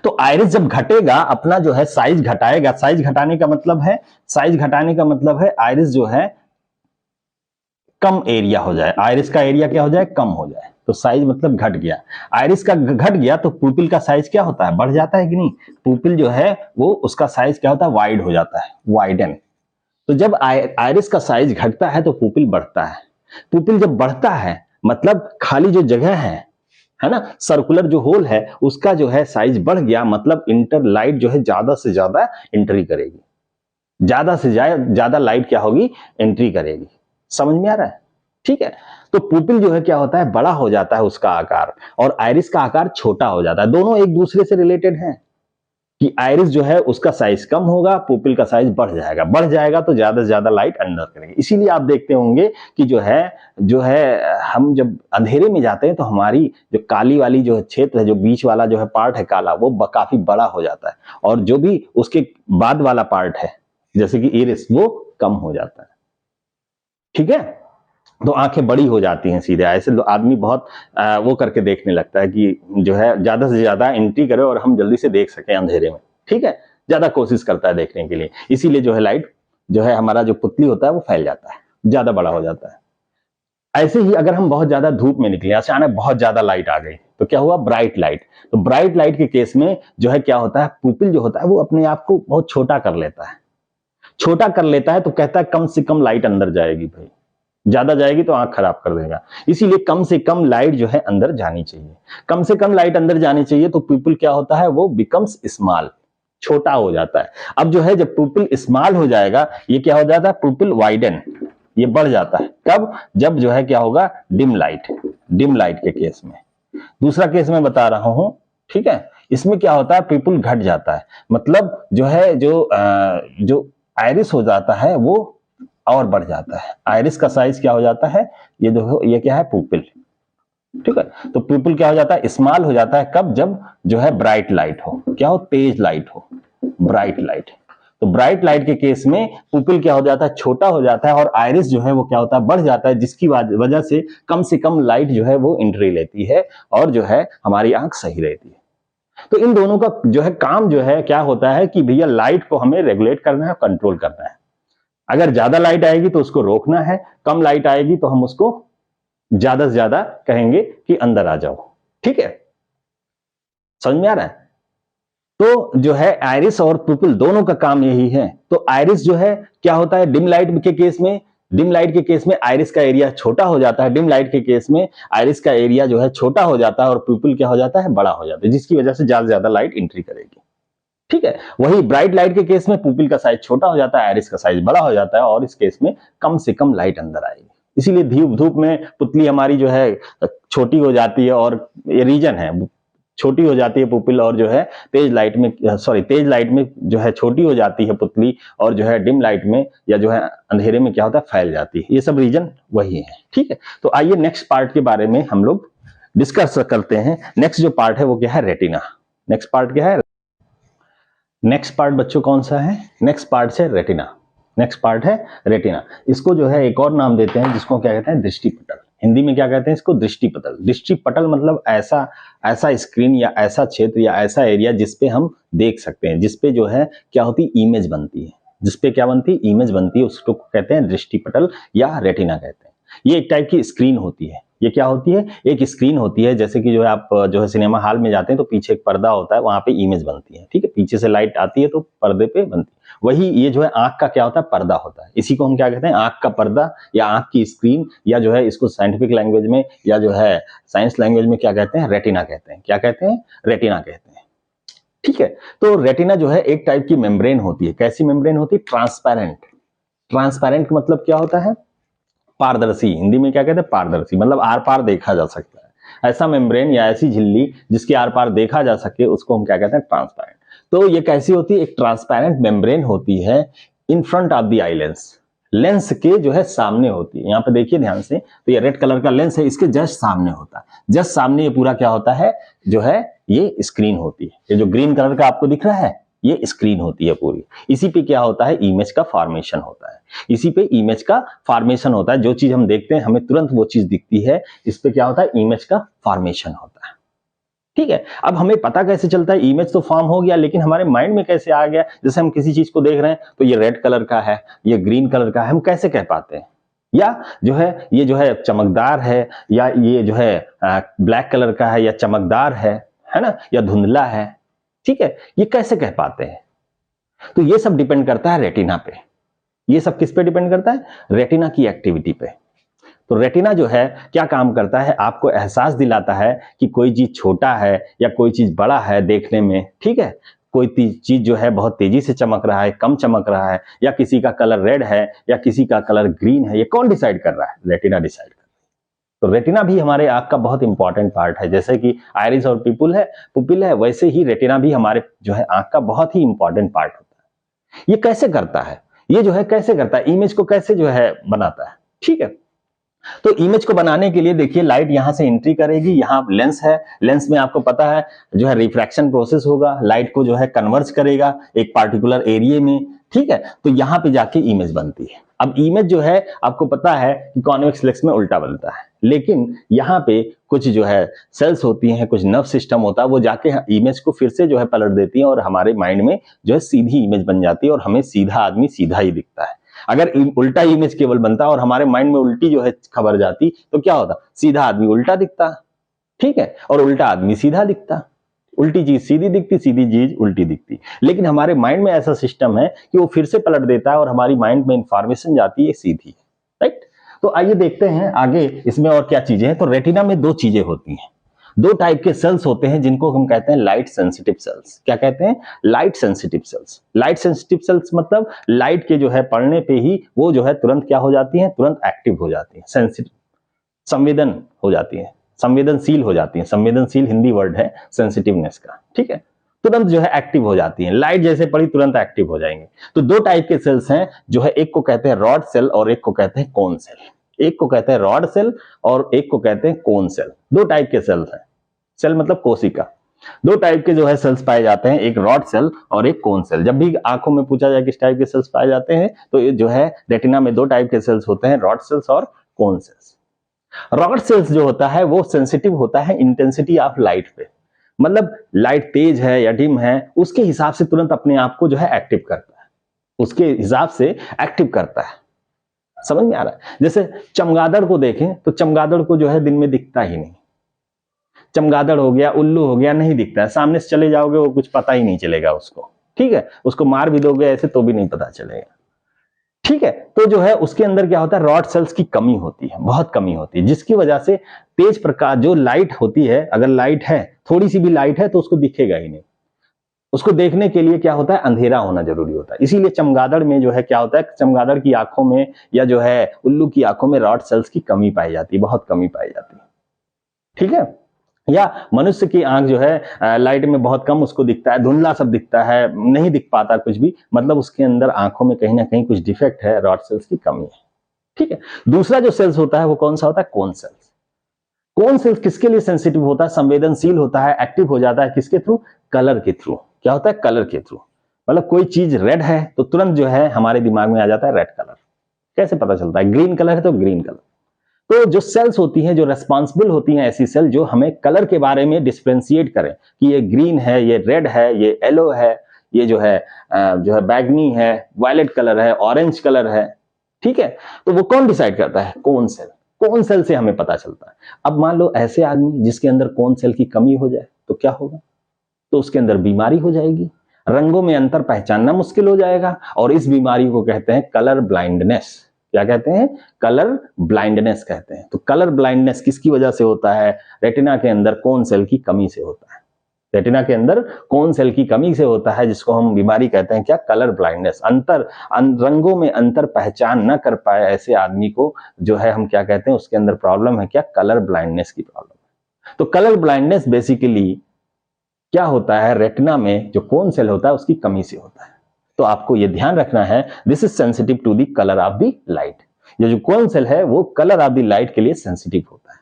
तो आइरिस जब घटेगा, अपना जो है साइज घटाएगा। साइज घटाने का मतलब है आइरिस जो है कम एरिया हो जाए, आइरिस का एरिया क्या हो जाए, कम हो जाए। तो साइज मतलब घट गया, आइरिस का घट गया तो पुपिल का साइज क्या होता है, बढ़ जाता है कि नहीं। पुपिल जो है वो उसका साइज क्या होता है, वाइड हो जाता है, वाइडन। तो जब आइरिस का साइज घटता है तो पुपिल बढ़ता है। पुपिल जब बढ़ता है मतलब खाली जो जगह है ना, सर्कुलर जो होल है उसका जो है साइज बढ़ गया, मतलब इंटर लाइट जो है ज्यादा से ज्यादा एंट्री करेगी, ज्यादा से ज्यादा लाइट क्या होगी, एंट्री करेगी। समझ में आ रहा है। ठीक है, तो पुपिल जो है क्या होता है, बड़ा हो जाता है उसका आकार, और आइरिस का आकार छोटा हो जाता है। दोनों एक दूसरे से रिलेटेड हैं कि आइरिस जो है उसका साइज कम होगा, पुपिल का साइज बढ़ जाएगा तो ज्यादा से ज्यादा लाइट अंदर करेगी। इसीलिए आप देखते होंगे कि जो है हम जब अंधेरे में जाते हैं तो हमारी जो काली वाली जो क्षेत्र है, जो बीच वाला जो है पार्ट है काला, वो काफी बड़ा हो जाता है, और जो भी उसके बाद वाला पार्ट है जैसे कि इरिस, वो कम हो जाता है। ठीक है, तो आंखें बड़ी हो जाती हैं सीधे। ऐसे आदमी बहुत वो करके देखने लगता है कि जो है ज्यादा से ज्यादा एंट्री करे और हम जल्दी से देख सकें अंधेरे में। ठीक है, ज्यादा कोशिश करता है देखने के लिए, इसीलिए जो है लाइट जो है हमारा जो पुतली होता है वो फैल जाता है, ज्यादा बड़ा हो जाता है। ऐसे ही अगर हम बहुत ज्यादा धूप में निकले, अचानक बहुत ज्यादा लाइट आ गई तो क्या हुआ, ब्राइट लाइट। तो ब्राइट लाइट के केस में जो है क्या होता है, पुपिल जो होता है वो अपने आप को बहुत छोटा कर लेता है। तो कहता है कम से कम लाइट अंदर जाएगी, भाई ज्यादा जाएगी तो आंख खराब कर देगा, इसीलिए कम से कम लाइट जो है अंदर जानी चाहिए। कम से कम लाइट अंदर जानी चाहिए तो पुपिल क्या होता है, वो बिकम्स स्मॉल, छोटा हो जाता है। अब जो है जब पुपिल स्मॉल हो जाएगा, ये क्या हो जाता है, पुपिल वाइडन, ये बढ़ जाता है। कब, जब जो है क्या होगा, डिम लाइट के केस में। दूसरा केस मैं बता रहा हूं, ठीक है, इसमें क्या होता है, पुपिल घट जाता है, मतलब जो है जो आइरिस हो जाता है वो और बढ़ जाता है। आइरिस का साइज क्या हो जाता है, ये देखो, ये क्या है, पुपिल। ठीक है, तो पुपिल क्या हो जाता है, स्मॉल हो जाता है। कब, जब जो है ब्राइट लाइट हो, क्या हो, तेज लाइट हो, ब्राइट लाइट। तो ब्राइट लाइट के केस में पुपिल क्या हो जाता है, छोटा हो जाता है, और आइरिस जो है वो क्या होता है, बढ़ जाता है, जिसकी वजह से कम लाइट जो है वो एंट्री लेती है, और जो है हमारी आंख सही रहती है। तो इन दोनों का जो है काम जो है क्या होता है कि भैया लाइट को हमें रेगुलेट करना है, कंट्रोल करना है। अगर ज्यादा लाइट आएगी तो उसको रोकना है, कम लाइट आएगी तो हम उसको ज्यादा से ज्यादा कहेंगे कि अंदर आ जाओ। ठीक है, समझ में आ रहा है। तो जो है आइरिस और पुपिल दोनों का काम यही है। तो आइरिस जो है क्या होता है, डिम लाइट के केस में आइरिस का एरिया छोटा हो जाता है, डिम लाइट के केस में आइरिस का एरिया जो है छोटा हो जाता है, और पुपिल क्या हो जाता है, बड़ा हो जाता है, जिसकी वजह से ज्यादा से ज्यादा लाइट एंट्री करेगी। ठीक है, वही ब्राइट लाइट के केस में पुपिल का साइज छोटा हो जाता है, आइरिस का साइज बड़ा हो जाता है, और इस केस में कम से कम लाइट अंदर आएगी। इसीलिए धूप में पुतली हमारी जो है छोटी हो जाती है, और ये रीजन है, छोटी हो जाती है पुपिल और जो है तेज लाइट में तेज लाइट में जो है छोटी हो जाती है पुतली और जो है डिम लाइट में या जो है अंधेरे में क्या होता है फैल जाती है। ये सब रीजन वही है। ठीक है, तो आइए नेक्स्ट पार्ट के बारे में हम लोग डिस्कस करते हैं। नेक्स्ट जो पार्ट है वो क्या है, रेटिना। नेक्स्ट पार्ट क्या है, नेक्स्ट पार्ट बच्चों कौन सा है, नेक्स्ट पार्ट है रेटिना। नेक्स्ट पार्ट है रेटिना। इसको जो है एक और नाम देते हैं जिसको क्या कहते हैं, दृष्टिपटल। हिंदी में क्या कहते हैं इसको, दृष्टिपटल। दृष्टिपटल मतलब ऐसा स्क्रीन या ऐसा क्षेत्र या ऐसा एरिया जिसपे हम देख सकते हैं, जिसपे जो है क्या होती है, इमेज बनती है। जिसपे क्या बनती है, इमेज बनती है, उसको कहते हैं दृष्टिपटल या रेटिना कहते हैं। ये एक टाइप की स्क्रीन होती है। ये क्या होती है, एक स्क्रीन होती है। जैसे कि जो है आप जो है सिनेमा हॉल में जाते हैं तो पीछे एक पर्दा होता है, वहां पे इमेज बनती है। ठीक है, पीछे से लाइट आती है तो पर्दे पे बनती है। वही ये जो है आंख का क्या होता है, पर्दा होता है। इसी को हम क्या कहते हैं, आंख का पर्दा या आंख की स्क्रीन, या जो है इसको साइंटिफिक लैंग्वेज में या जो है साइंस लैंग्वेज में क्या कहते हैं, रेटिना कहते हैं। क्या कहते हैं, रेटिना कहते हैं। ठीक है, तो रेटिना जो है एक टाइप की मेम्ब्रेन होती है। कैसी मेम्ब्रेन होती है, ट्रांसपेरेंट। ट्रांसपेरेंट मतलब क्या होता है, पारदर्शी। हिंदी में क्या कहते हैं, पारदर्शी, मतलब आर पार देखा जा सकता है। ऐसा मेम्ब्रेन या ऐसी झिल्ली जिसके आर पार देखा जा सके उसको हम क्या कहते हैं, ट्रांसपेरेंट। तो ये कैसी होती है, एक ट्रांसपेरेंट मेम्ब्रेन होती है in front of the eye lens. Lens के जो है सामने होती है। यहाँ पे देखिए ध्यान से, तो ये रेड कलर का लेंस है, इसके जस्ट सामने होता है। जस्ट सामने ये पूरा क्या होता है, जो है ये स्क्रीन होती है। ये जो ग्रीन कलर का आपको दिख रहा है ये स्क्रीन होती है पूरी। इसी पे क्या होता है, इमेज का फॉर्मेशन होता है। इसी पे इमेज का फॉर्मेशन होता है। जो चीज हम देखते हैं हमें तुरंत वो चीज दिखती है, इस पे क्या होता है, इमेज का फॉर्मेशन होता है। ठीक है, अब हमें पता कैसे चलता है, इमेज तो फॉर्म हो गया लेकिन हमारे माइंड में कैसे आ गया। जैसे हम किसी चीज को देख रहे हैं तो ये रेड कलर का है, ये ग्रीन कलर का है, हम कैसे कह पाते हैं, या जो है ये जो है चमकदार है, या ये जो है ब्लैक कलर का है, या चमकदार है ना, या धुंधला है। ठीक है, ये कैसे कह पाते हैं, तो ये सब डिपेंड करता है रेटिना पे। ये सब किस पे डिपेंड करता है, रेटिना की एक्टिविटी पे। तो रेटिना जो है क्या काम करता है, आपको एहसास दिलाता है कि कोई चीज छोटा है या कोई चीज बड़ा है देखने में। ठीक है, कोई चीज जो है बहुत तेजी से चमक रहा है, कम चमक रहा है, या किसी का कलर रेड है या किसी का कलर ग्रीन है, ये कौन डिसाइड कर रहा है, रेटिना डिसाइड कर रहा है। तो रेटिना भी हमारे आंख का बहुत इंपॉर्टेंट पार्ट है। जैसे कि आइरिस और पुपिल है, वैसे ही रेटिना भी हमारे जो है आंख का बहुत ही इंपॉर्टेंट पार्ट होता है। ये कैसे करता है, ये जो है कैसे करता है, इमेज को कैसे जो है बनाता है। ठीक है, तो इमेज को बनाने के लिए देखिए लाइट यहां से एंट्री करेगी, यहां लेंस है, लेंस में आपको पता है जो है रिफ्रैक्शन प्रोसेस होगा, लाइट को जो है कन्वर्ज करेगा एक पार्टिकुलर एरिया में। ठीक है, तो यहां पे जाके इमेज बनती है। अब इमेज जो है आपको पता है कि कॉन्वेक्स लेंस में उल्टा बनता है, लेकिन यहाँ पे कुछ जो है सेल्स होती हैं, कुछ नर्व सिस्टम होता है, वो जाके इमेज को फिर से जो है पलट देती है और हमारे माइंड में जो है सीधी इमेज बन जाती है और हमें सीधा आदमी सीधा ही दिखता है। अगर उल्टा इमेज केवल बनता और हमारे माइंड में उल्टी जो है खबर जाती तो क्या होता, सीधा आदमी उल्टा दिखता। ठीक है, और उल्टा आदमी सीधा दिखता। उल्टी चीज सीधी दिखती, सीधी चीज उल्टी दिखती। लेकिन हमारे माइंड में ऐसा सिस्टम है कि वो फिर से पलट देता है और हमारी माइंड में इंफॉर्मेशन जाती है सीधी। राइट, तो आइए देखते हैं आगे इसमें और क्या चीजें हैं। तो रेटिना में दो चीजें होती हैं, दो टाइप के सेल्स होते हैं जिनको हम कहते हैं लाइट सेंसिटिव सेल्स। क्या कहते हैं, light sensitive sales. Light sensitive sales मतलब लाइट के जो है पड़ने पे ही वो जो है तुरंत क्या हो जाती है, तुरंत एक्टिव हो जाती है, सेंसिटिव, संवेदन हो जाती है, संवेदनशील हो जाती है। संवेदनशील हिंदी वर्ड है सेंसिटिवनेस का। ठीक है, तुरंत जो है एक्टिव हो जाती है, लाइट जैसे पड़ी तुरंत एक्टिव हो जाएंगे। तो दो टाइप के सेल्स हैं जो है, एक को कहते हैं रॉड सेल और एक को कहते हैं कोन सेल। एक को कहते हैं रॉड सेल और एक को कहते हैं कोन सेल। दो टाइप के सेल्स हैं, सेल मतलब कोशिका। दो टाइप के जो है सेल्स पाए जाते हैं, एक रॉड सेल और एक कोन सेल। जब भी आंखों में पूछा जाए किस टाइप के सेल्स पाए जाते हैं तो ये जो है रेटिना में दो टाइप के सेल्स होते हैं, रॉड सेल्स और कोन सेल्स। रॉड सेल्स जो होता है वो सेंसिटिव होता है इंटेंसिटी ऑफ लाइट पे, मतलब लाइट तेज है या डिम है उसके हिसाब से तुरंत अपने आप को जो है एक्टिव करता है, उसके हिसाब से एक्टिव करता है। समझ में आ रहा है, जैसे चमगादड़ को देखें तो चमगादड़ को जो है दिन में दिखता ही नहीं। चमगादड़ हो गया, उल्लू हो गया, नहीं दिखता है, सामने से चले जाओगे वो कुछ पता ही नहीं चलेगा उसको। ठीक है, उसको मार भी दोगे ऐसे तो भी नहीं पता चलेगा। ठीक है, तो जो है उसके अंदर क्या होता है, रॉड सेल्स की कमी होती है, बहुत कमी होती है, जिसकी वजह से तेज प्रकाश जो लाइट होती है, अगर लाइट है थोड़ी सी भी लाइट है तो उसको दिखेगा ही नहीं। उसको देखने के लिए क्या होता है, अंधेरा होना जरूरी होता है। इसीलिए चमगादड़ में जो है क्या होता है, चमगादड़ की आंखों में या जो है उल्लू की आंखों में रॉड सेल्स की कमी पाई जाती है, बहुत कमी पाई जाती है। ठीक है, या मनुष्य की आंख जो है लाइट में बहुत कम उसको दिखता है, धुंधला सब दिखता है, नहीं दिख पाता कुछ भी, मतलब उसके अंदर आंखों में कहीं ना कहीं कुछ डिफेक्ट है, रॉड सेल्स की कमी है। ठीक है। दूसरा जो सेल्स होता है वो कौन सा होता है? Cone cells. कोन सेल्स किसके लिए सेंसिटिव होता है? संवेदनशील होता है, एक्टिव हो जाता है किसके थ्रू? कलर के थ्रू। क्या होता है? कलर के थ्रू। मतलब कोई चीज रेड है तो तुरंत जो है हमारे दिमाग में आ जाता है रेड कलर। कैसे पता चलता है? ग्रीन कलर है तो ग्रीन कलर। तो जो सेल्स होती हैं, जो रेस्पॉन्सिबल होती हैं, ऐसी सेल जो हमें कलर के बारे में डिफरेंशिएट करें कि ये ग्रीन है, ये रेड है, ये येलो है, ये जो है बैगनी है, वायलेट कलर है, ऑरेंज कलर है। ठीक है। तो वो कौन डिसाइड करता है? Cone cell. कोन सेल से हमें पता चलता है। अब मान लो ऐसे आदमी जिसके अंदर कोन सेल की कमी हो जाए तो क्या होगा? तो उसके अंदर बीमारी हो जाएगी, रंगों में अंतर पहचानना मुश्किल हो जाएगा, और इस बीमारी को कहते हैं कलर ब्लाइंडनेस। क्या कहते हैं? कलर ब्लाइंडनेस कहते हैं। तो कलर ब्लाइंडनेस किसकी वजह से होता है? रेटिना के अंदर कोन सेल की कमी से होता है। रेटिना के अंदर कोन सेल की कमी से होता है, जिसको हम बीमारी कहते हैं क्या? Colour blindness. रंगों में अंतर पहचान न कर पाए ऐसे आदमी को जो है हम क्या कहते हैं? उसके अंदर प्रॉब्लम है क्या? कलर ब्लाइंडनेस की प्रॉब्लम है। तो कलर ब्लाइंडनेस बेसिकली क्या होता है? रेटिना में जो कोन सेल होता है उसकी कमी से होता है। तो आपको यह ध्यान रखना है, this is sensitive to the colour of the light. ये जो कोन सेल है वो कलर ऑफ द लाइट के लिए सेंसिटिव होता है।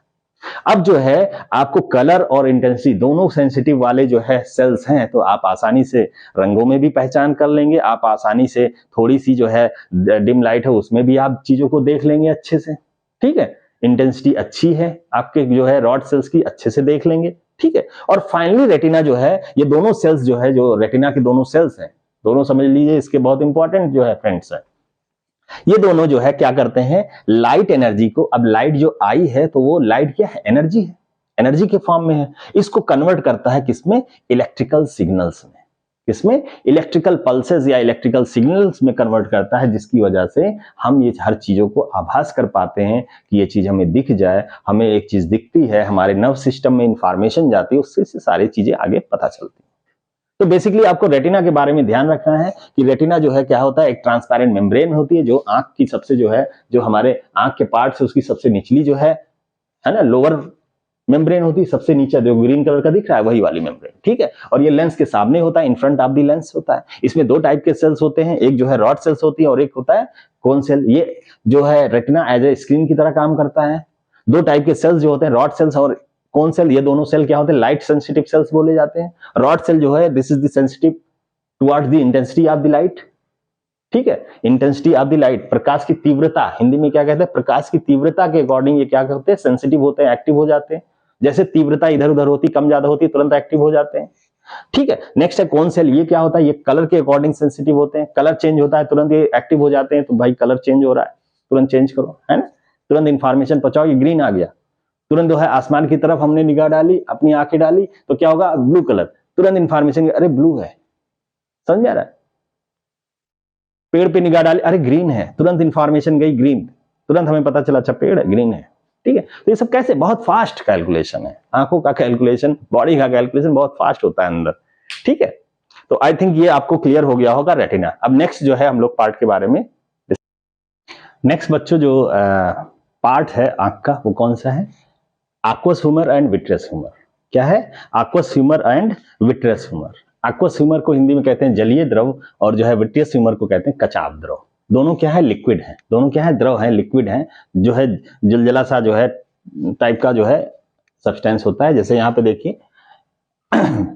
अब जो है आपको कलर और इंटेंसिटी दोनों सेंसिटिव वाले जो है सेल्स हैं, तो आप आसानी से रंगों में भी पहचान कर लेंगे, आप आसानी से थोड़ी सी जो है डिम लाइट है उसमें भी आप चीजों को देख लेंगे अच्छे से। ठीक है। इंटेंसिटी अच्छी है आपके जो है रॉड सेल्स की, अच्छे से देख लेंगे। ठीक है। और फाइनली रेटिना जो है, ये दोनों सेल्स जो है, जो रेटिना के दोनों सेल्स हैं, दोनों समझ लीजिए इसके बहुत इंपॉर्टेंट जो है फ्रेंड्स है, ये दोनों जो है क्या करते हैं? लाइट एनर्जी को, अब लाइट जो आई है तो वो लाइट क्या है? एनर्जी है, एनर्जी के फॉर्म में है। इसको कन्वर्ट करता है किसमें? इलेक्ट्रिकल सिग्नल्स में। किसमें? इलेक्ट्रिकल पल्सेस या इलेक्ट्रिकल सिग्नल्स में कन्वर्ट करता है, जिसकी वजह से हम ये हर चीजों को आभास कर पाते हैं कि ये चीज हमें दिख जाए, हमें एक चीज दिखती है, हमारे नर्व सिस्टम में इंफॉर्मेशन जाती है, उससे सारी चीजें आगे पता चलती है। तो बेसिकली आपको रेटिना के बारे में ध्यान रखना है कि रेटिना जो है क्या होता है? एक ट्रांसपेरेंट मेम्ब्रेन होती है, जो आंख की सबसे जो है, जो हमारे आंख के पार्ट से उसकी सबसे निचली जो है ना, लोअर मेम्ब्रेन होती है, सबसे नीचे जो ग्रीन कलर का दिख रहा है वही वाली मेम्ब्रेन। ठीक है। और ये लेंस के सामने होता है, in front of the lens होता है। इसमें दो टाइप के सेल्स होते हैं, एक जो है रॉड सेल्स होती है और एक होता है कोन सेल। ये जो है रेटिना एज ए स्क्रीन की तरह काम करता है। दो टाइप के सेल्स जो होते हैं, रॉड सेल्स और कोन सेल, ये दोनों सेल क्या होते हैं? लाइट सेंसिटिव सेल्स बोले जाते हैं। रॉड सेल जो है, this is the sensitive towards the intensity of the light. ठीक है। इंटेंसिटी ऑफ द लाइट, प्रकाश की तीव्रता, हिंदी में क्या कहते हैं? प्रकाश की तीव्रता के अकॉर्डिंग ये क्या करते हैं? सेंसिटिव होते हैं, एक्टिव हो जाते हैं। जैसे तीव्रता इधर उधर होती, कम ज्यादा होती, तुरंत एक्टिव हो जाते हैं। ठीक है। नेक्स्ट है कोन सेल, ये क्या होता है? ये कलर के अकॉर्डिंग सेंसिटिव होते हैं, कलर चेंज होता है तुरंत ये एक्टिव हो जाते हैं। तो भाई कलर चेंज हो रहा है, तुरंत चेंज करो, है ना, तुरंत इंफॉर्मेशन पहुंचाओ, ये ग्रीन आ गया, तुरंत जो है आसमान की तरफ हमने निगाह डाली, अपनी आंखें डाली, तो क्या होगा? ब्लू कलर, तुरंत इंफॉर्मेशन, अरे ब्लू है, समझ आ रहा है? पेड़ पे निगाह डाली, अरे ग्रीन है, तुरंत इंफॉर्मेशन गई ग्रीन, तुरंत हमें पता चला अच्छा पेड़ है, ग्रीन है। ठीक है। तो ये सब कैसे? बहुत फास्ट कैलकुलेशन है, आंखों का कैलकुलेशन, बॉडी का कैलकुलेशन बहुत फास्ट होता है अंदर। ठीक है। तो आई थिंक ये आपको क्लियर हो गया होगा रेटिना। अब नेक्स्ट जो है हम लोग पार्ट के बारे में, नेक्स्ट बच्चों जो पार्ट है आंख का वो कौन सा है? aqueous humor and vitreous humor। क्या है? aqueous humor and vitreous humor। aqueous humor को हिंदी में कहते हैं जलीय द्रव, और जो है vitreous humor को कहते हैं कचाव द्रव। दोनों क्या है? लिक्विड है, दोनों क्या है? द्रव है, लिक्विड है, जो है जलजला सा जो है टाइप का जो है सब्सटेंस होता है। जैसे यहाँ पे देखिए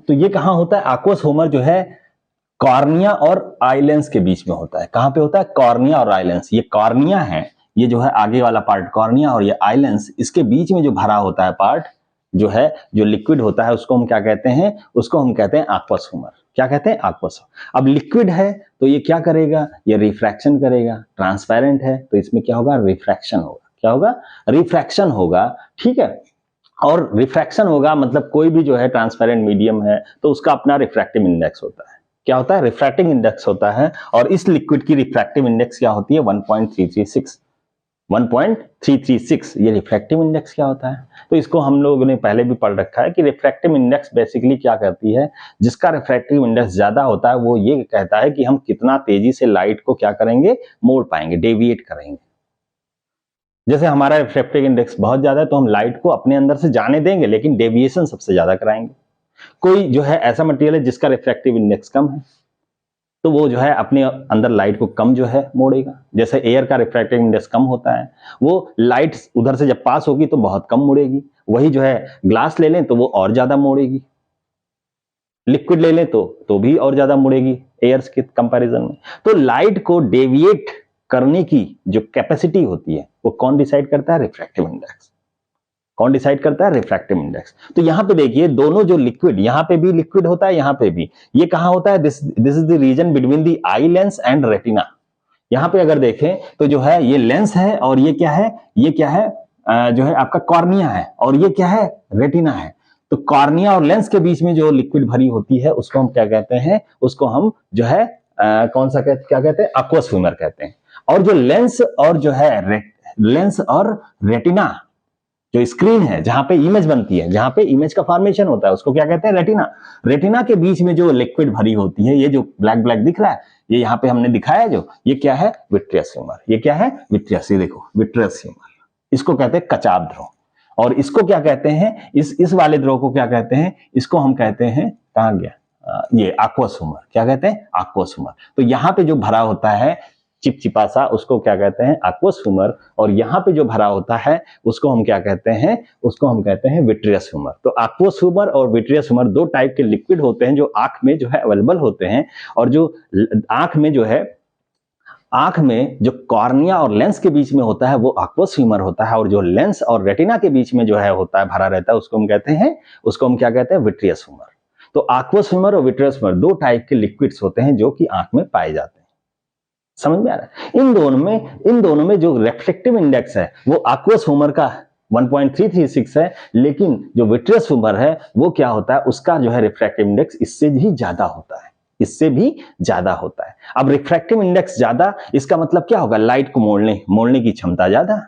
तो ये कहाँ होता है? aqueous humor जो है कॉर्निया और आई लेंस के बीच में होता है। कहाँ पे होता है? कॉर्निया और आई लेंस। ये कॉर्निया है, ये जो है आगे वाला पार्ट कॉर्निया, और ये आई लेंस, इसके बीच में जो भरा होता है पार्ट जो है, जो लिक्विड होता है, उसको हम क्या कहते हैं? उसको हम कहते हैं aqueous humor। क्या कहते हैं? aqueous। अब लिक्विड है तो ये क्या करेगा? ये रिफ्रैक्शन करेगा। ट्रांसपेरेंट है तो इसमें क्या होगा? रिफ्रैक्शन होगा। क्या होगा? रिफ्रैक्शन होगा। ठीक है। और रिफ्रैक्शन होगा मतलब कोई भी जो है ट्रांसपेरेंट मीडियम है तो उसका अपना रिफ्रैक्टिव इंडेक्स होता है। क्या होता है? रिफ्रैक्टिंग इंडेक्स होता है। और इस लिक्विड की रिफ्रैक्टिव इंडेक्स क्या होती है? 1.336। 1.336 ये रिफ्रैक्टिव इंडेक्स क्या होता है? तो इसको हम लोगों ने पहले भी पढ़ रखा है कि रिफ्रैक्टिव इंडेक्स बेसिकली क्या कहती है? जिसका रिफ्रैक्टिव इंडेक्स ज्यादा होता है वो ये कहता है कि हम कितना तेजी से लाइट को क्या करेंगे? मोड़ पाएंगे, डेविएट करेंगे। जैसे हमारा रिफ्रैक्टिव इंडेक्स बहुत ज्यादा है तो हम लाइट को अपने अंदर से जाने देंगे, लेकिन डेविएशन सबसे ज्यादा कराएंगे। कोई जो है ऐसा मटेरियल है जिसका रिफ्रैक्टिव इंडेक्स कम है, तो वो जो है अपने अंदर लाइट को कम जो है मोड़ेगा। जैसे एयर का रिफ्रैक्टिव इंडेक्स कम होता है, वो लाइट उधर से जब पास होगी तो बहुत कम मुड़ेगी। वही जो है ग्लास ले लें तो वो और ज्यादा मुड़ेगी, लिक्विड ले लें तो भी और ज्यादा मुड़ेगी एयर के कंपैरिजन में। तो लाइट को डेविएट करने की जो कैपेसिटी होती है वो कौन डिसाइड करता है? Refractive index. कौन डिसाइड करता है? Refractive index. तो यहां पे देखिए दोनों जो लिक्विड, यहां पे भी लिक्विड होता है, यहां पे भी, ये कहां होता है? This is the region between the eye lens and retina. यहां पे अगर देखें तो जो है ये लेंस है और ये क्या है? ये क्या है? जो है आपका कॉर्निया है, और ये क्या है? रेटिना है। तो कॉर्निया और लेंस के बीच में जो लिक्विड भरी होती है उसको हम क्या कहते हैं? उसको हम जो है कौन सा क्या कहते हैं? aqueous humor कहते हैं। और जो लेंस और जो है लेंस और रेटिना जो स्क्रीन है जहां पे इमेज बनती है, जहां पे इमेज का फॉर्मेशन होता है, उसको क्या कहते हैं? रेटिना। रेटिना के बीच में जो लिक्विड भरी होती है, ये जो ब्लैक ब्लैक दिख रहा है, ये यहाँ पे हमने दिखाया जो, ये क्या है? Vitreous humour. ये क्या है? विट्रियस। ये देखो विट्रियस ह्यूमर, इसको कहते हैं कचाब ध्रुव। और इसको क्या कहते हैं? इस वाले द्रव को क्या कहते हैं? इसको हम कहते हैं, कहां गया ये? aqueous humor। क्या कहते हैं? aqueous humor। तो यहाँ पे जो भरा होता है चिपचिपा सा, उसको क्या कहते हैं? aqueous humor। और यहाँ पे जो भरा होता है उसको हम क्या कहते हैं? उसको हम कहते हैं विट्रियस ह्यूमर। तो aqueous humor और विट्रियस ह्यूमर दो टाइप के लिक्विड होते हैं जो आंख में जो है अवेलेबल होते हैं। और जो आंख में जो है, आंख में जो कॉर्निया और लेंस के बीच में होता है वो aqueous humor होता है, और जो लेंस और रेटिना के बीच में जो है होता है, भरा रहता है, उसको हम कहते हैं, उसको हम क्या कहते हैं? Vitreous humour. तो aqueous humor और विट्रियस ह्यूमर दो टाइप के लिक्विड्स होते हैं जो कि आंख में पाए जाते हैं। समझ में आ रहा है? इन दोनों में जो रिफ्रैक्टिव इंडेक्स है वो aqueous humor का 1.336 है, लेकिन जो विट्रियस ह्यूमर है वो क्या होता है? उसका जो है रिफ्रैक्टिव इंडेक्स इससे भी ज्यादा होता है, इससे भी ज्यादा होता है। अब रिफ्रैक्टिव इंडेक्स ज्यादा, इसका मतलब क्या होगा? लाइट को मोड़ने की क्षमता ज्यादा,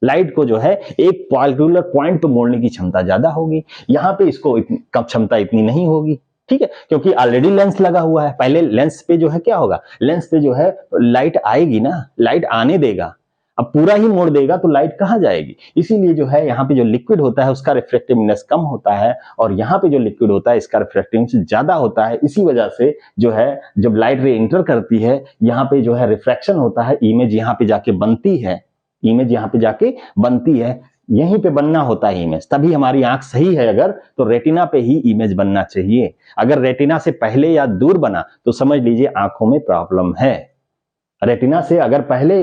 लाइट को जो है एक पर्टिकुलर पॉइंट पे मोड़ने की क्षमता ज्यादा होगी। यहां पे इसको कम क्षमता इतनी नहीं होगी, ठीक है, क्योंकि ऑलरेडी लेंस लगा हुआ है। पहले लेंस पे जो है क्या होगा? लेंस पे जो है लाइट आएगी ना, लाइट आने देगा। अब पूरा ही मोड़ देगा तो लाइट कहां जाएगी? इसीलिए जो है यहाँ पे जो लिक्विड होता है उसका रिफ्रैक्टिव इंडेक्स कम होता है, और यहाँ पे जो लिक्विड होता है इसका रिफ्रैक्टिव इंडेक्स ज्यादा होता है। इसी वजह से जो है जब लाइट रे इंटर करती है, यहाँ पे जो है रिफ्रैक्शन होता है, इमेज यहाँ पे जाके बनती है, इमेज यहाँ पे जाके बनती है, यहीं पे बनना होता है इमेज। तभी हमारी आंख सही है अगर, तो रेटिना पे ही इमेज बनना चाहिए। अगर रेटिना से पहले या दूर बना तो समझ लीजिए आंखों में प्रॉब्लम है। रेटिना से अगर पहले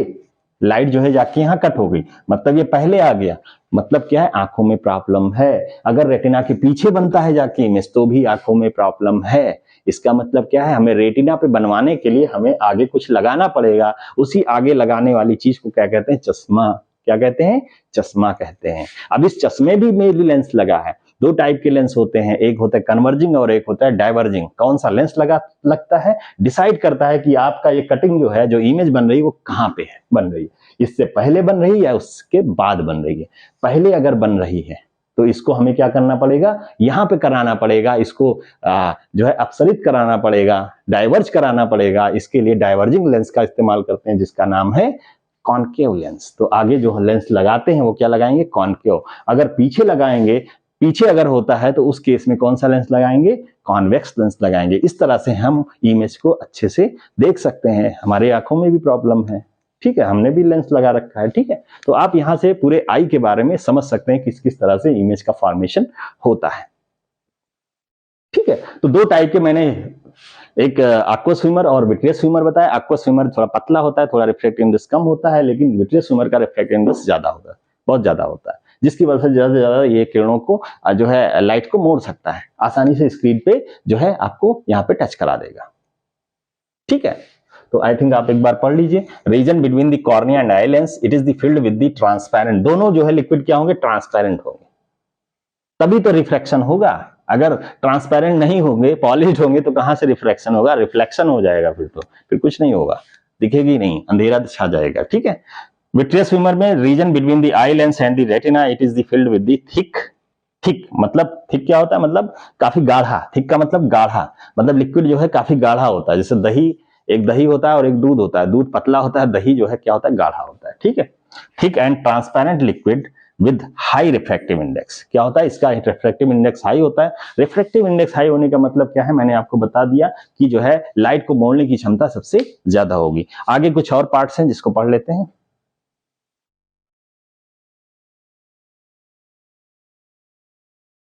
लाइट जो है जाके यहाँ कट हो गई, मतलब ये पहले आ गया, मतलब क्या है? आंखों में प्रॉब्लम है। अगर रेटिना के पीछे बनता है जाके इमेज तो भी आंखों में प्रॉब्लम है। इसका मतलब क्या है? हमें रेटिना पे बनवाने के लिए हमें आगे कुछ लगाना पड़ेगा। उसी आगे लगाने वाली चीज को क्या कहते हैं? चश्मा। क्या कहते हैं? चश्मा कहते हैं। अब इस चश्मे भी में भी लेंस लगा है। दो टाइप के लेंस होते हैं, एक होता है कन्वर्जिंग और एक होता है डाइवर्जिंग। कौन सा लेंस लगता है डिसाइड करता है कि आपका ये कटिंग जो है, जो इमेज बन रही है वो कहाँ पे है बन रही है, इससे पहले बन रही है या उसके बाद बन रही है। पहले अगर बन रही है तो इसको हमें क्या करना पड़ेगा? यहाँ पे कराना पड़ेगा, इसको जो है अपसरित कराना पड़ेगा, डाइवर्ज कराना पड़ेगा। इसके लिए डाइवर्जिंग लेंस का इस्तेमाल करते हैं जिसका नाम है कॉनकेव लेंस। तो आगे जो लेंस लगाते हैं वो क्या लगाएंगे? कॉनकेव। अगर पीछे लगाएंगे, पीछे अगर होता है तो उस केस में कौन सा लेंस लगाएंगे? कॉन्वेक्स लेंस लगाएंगे। इस तरह से हम इमेज को अच्छे से देख सकते हैं। हमारे आंखों में भी प्रॉब्लम है, ठीक है, हमने भी लेंस लगा रखा है, ठीक है। तो आप यहां से पूरे आई के बारे में समझ सकते हैं किस किस तरह से इमेज का फॉर्मेशन होता है, ठीक है। तो दो टाइप के मैंने एक aqueous humor और विट्रियस ह्यूमर बताया। aqueous humor थोड़ा पतला होता है, थोड़ा रिफ्रैक्टिव इंडेक्स कम होता है, लेकिन विट्रियस ह्यूमर का रिफ्रैक्टिव इंडेक्स ज्यादा होता है, बहुत ज्यादा होता है, जिसकी वजह से ज्यादा से ज्यादा ये किरणों को जो है लाइट को मोड़ सकता है, आसानी से स्क्रीन पे जो है आपको यहाँ पे टच करा देगा, ठीक है। तो आई थिंक आप एक बार पढ़ लीजिए। Region between the cornea and eye lens, it is the field with the transparent. दोनों जो है लिक्विड क्या होंगे? ट्रांसपेरेंट होंगे, तभी तो रिफ्रैक्शन होगा। अगर ट्रांसपेरेंट नहीं होंगे, पॉलिश्ड होंगे, तो कहां से रिफ्रैक्शन होगा? रिफ्लेक्शन हो जाएगा, फिर कुछ नहीं होगा, दिखेगी नहीं, अंधेरा छा जाएगा, ठीक है। विट्रियस ह्यूमर में region between the eye lens and the retina, it is the field with the thick. Thick मतलब थिक क्या होता है? मतलब काफी गाढ़ा। थिक का मतलब गाढ़ा, मतलब लिक्विड जो है काफी गाढ़ा होता है। जैसे दही, एक दही होता है और एक दूध होता है। दूध पतला होता है, दही जो है क्या होता है? गाढ़ा होता है, ठीक है। ठीक, and transparent liquid with high refractive index. क्या होता है, इसका रिफ्रैक्टिव इंडेक्स हाई होता है। रिफ्रैक्टिव इंडेक्स हाई होने का मतलब क्या है, मैंने आपको बता दिया कि जो है लाइट को मोड़ने की क्षमता सबसे ज्यादा होगी। आगे कुछ और पार्ट्स हैं जिसको पढ़ लेते हैं।